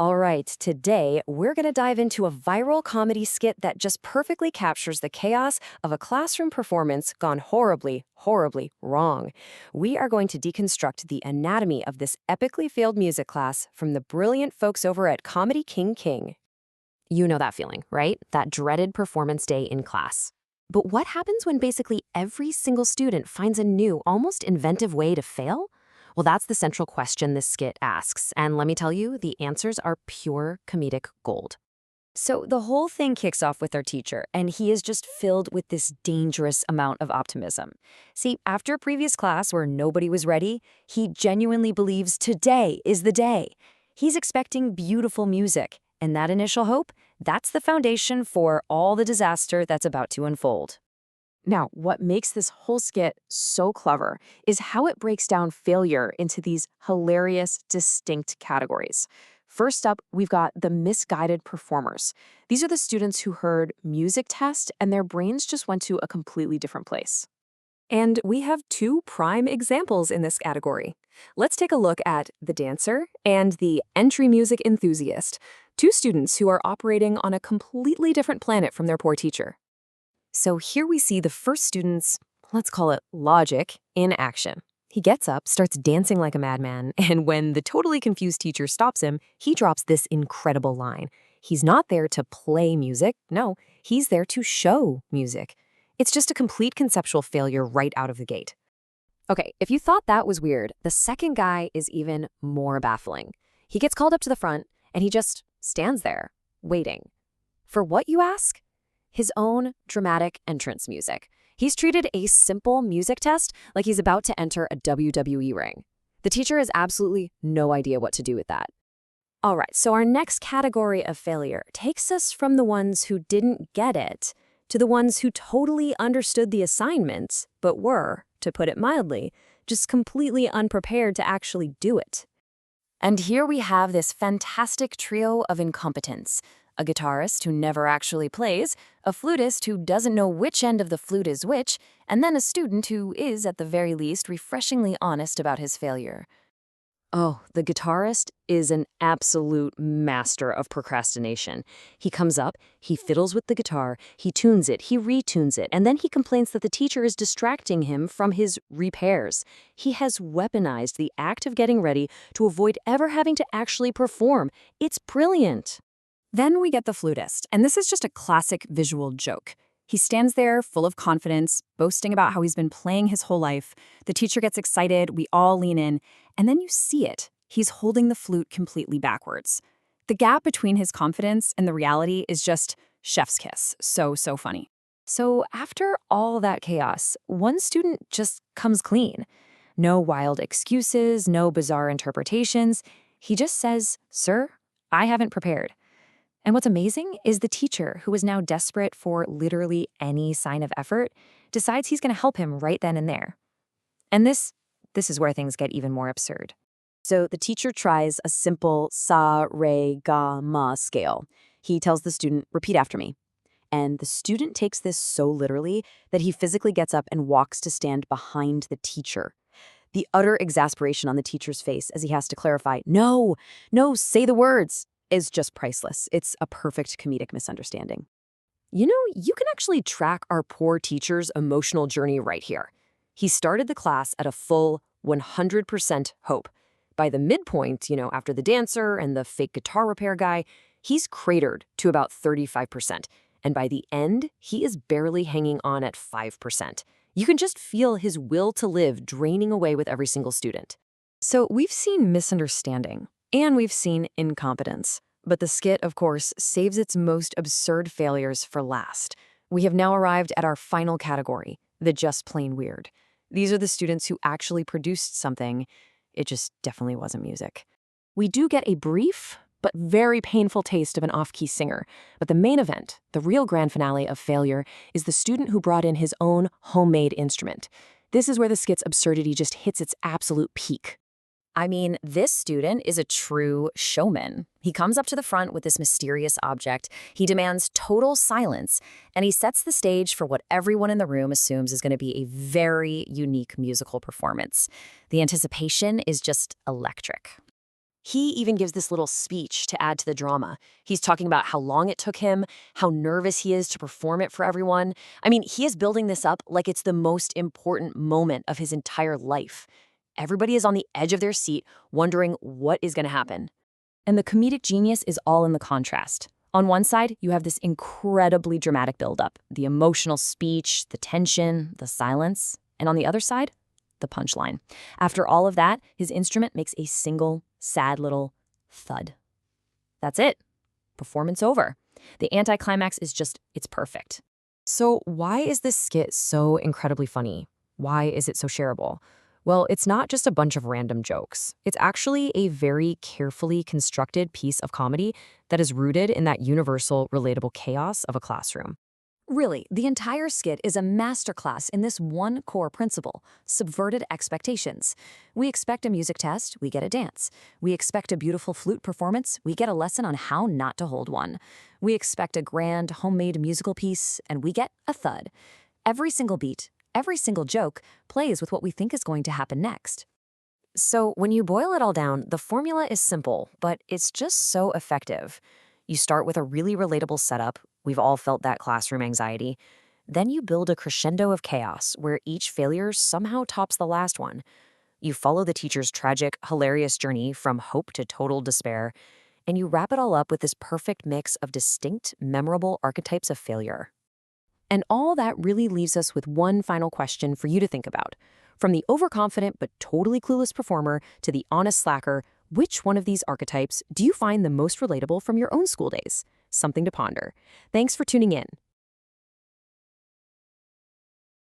All right, today we're going to dive into a viral comedy skit that just perfectly captures the chaos of a classroom performance gone horribly, horribly wrong. We are going to deconstruct the anatomy of this epically failed music class from the brilliant folks over at Comedy King King. You know that feeling, right? That dreaded performance day in class. But what happens when basically every single student finds a new, almost inventive way to fail? Well, that's the central question this skit asks, and let me tell you, the answers are pure comedic gold. So the whole thing kicks off with our teacher, and he is just filled with this dangerous amount of optimism. See, after a previous class where nobody was ready, he genuinely believes today is the day. He's expecting beautiful music, and that initial hope, that's the foundation for all the disaster that's about to unfold. Now, what makes this whole skit so clever is how it breaks down failure into these hilarious, distinct categories. First up, we've got the misguided performers. These are the students who heard music test and their brains just went to a completely different place. And we have two prime examples in this category. Let's take a look at the dancer and the entry music enthusiast, two students who are operating on a completely different planet from their poor teacher. So here we see the first student's, let's call it logic, in action. He gets up, starts dancing like a madman, and when the totally confused teacher stops him, he drops this incredible line. He's not there to play music, no, he's there to show music. It's just a complete conceptual failure right out of the gate. Okay, if you thought that was weird, the second guy is even more baffling. He gets called up to the front, and he just stands there, waiting. For what, you ask? His own dramatic entrance music. He's treated a simple music test like he's about to enter a WWE ring. The teacher has absolutely no idea what to do with that. All right, so our next category of failure takes us from the ones who didn't get it to the ones who totally understood the assignment, but were, to put it mildly, just completely unprepared to actually do it. And here we have this fantastic trio of incompetence. A guitarist who never actually plays, a flutist who doesn't know which end of the flute is which, and then a student who is, at the very least, refreshingly honest about his failure. Oh, the guitarist is an absolute master of procrastination. He comes up, he fiddles with the guitar, he tunes it, he retunes it, and then he complains that the teacher is distracting him from his repairs. He has weaponized the act of getting ready to avoid ever having to actually perform. It's brilliant. Then we get the flutist, and this is just a classic visual joke. He stands there full of confidence, boasting about how he's been playing his whole life. The teacher gets excited, we all lean in, and then you see it. He's holding the flute completely backwards. The gap between his confidence and the reality is just chef's kiss. So funny. So after all that chaos, one student just comes clean. No wild excuses, no bizarre interpretations. He just says, "Sir, I haven't prepared." And what's amazing is the teacher, who is now desperate for literally any sign of effort, decides he's going to help him right then and there. And this is where things get even more absurd. So the teacher tries a simple sa, re, ga, ma scale. He tells the student, "Repeat after me." And the student takes this so literally that he physically gets up and walks to stand behind the teacher. The utter exasperation on the teacher's face as he has to clarify, "No, say the words," is just priceless. It's a perfect comedic misunderstanding. You know, you can actually track our poor teacher's emotional journey right here. He started the class at a full 100% hope. By the midpoint, after the dancer and the fake guitar repair guy, he's cratered to about 35%. And by the end, he is barely hanging on at 5%. You can just feel his will to live draining away with every single student. So we've seen misunderstanding. And we've seen incompetence. But the skit, of course, saves its most absurd failures for last. We have now arrived at our final category, the just plain weird. These are the students who actually produced something. It just definitely wasn't music. We do get a brief, but very painful taste of an off-key singer. But the main event, the real grand finale of failure, is the student who brought in his own homemade instrument. This is where the skit's absurdity just hits its absolute peak. I mean, this student is a true showman. He comes up to the front with this mysterious object, he demands total silence, and he sets the stage for what everyone in the room assumes is going to be a very unique musical performance. The anticipation is just electric. He even gives this little speech to add to the drama. He's talking about how long it took him, how nervous he is to perform it for everyone. I mean, he is building this up like it's the most important moment of his entire life. Everybody is on the edge of their seat, wondering what is going to happen. And the comedic genius is all in the contrast. On one side, you have this incredibly dramatic buildup, the emotional speech, the tension, the silence. And on the other side, the punchline. After all of that, his instrument makes a single, sad little thud. That's it. Performance over. The anticlimax is just, it's perfect. So why is this skit so incredibly funny? Why is it so shareable? Well, it's not just a bunch of random jokes. It's actually a very carefully constructed piece of comedy that is rooted in that universal, relatable chaos of a classroom. Really, the entire skit is a masterclass in this one core principle: subverted expectations. We expect a music test, we get a dance. We expect a beautiful flute performance, we get a lesson on how not to hold one. We expect a grand, homemade musical piece, and we get a thud. Every single beat, every single joke plays with what we think is going to happen next. So when you boil it all down, the formula is simple, but it's just so effective. You start with a really relatable setup. We've all felt that classroom anxiety. Then you build a crescendo of chaos where each failure somehow tops the last one. You follow the teacher's tragic, hilarious journey from hope to total despair, and you wrap it all up with this perfect mix of distinct, memorable archetypes of failure. And all that really leaves us with one final question for you to think about. From the overconfident but totally clueless performer to the honest slacker, which one of these archetypes do you find the most relatable from your own school days? Something to ponder. Thanks for tuning in.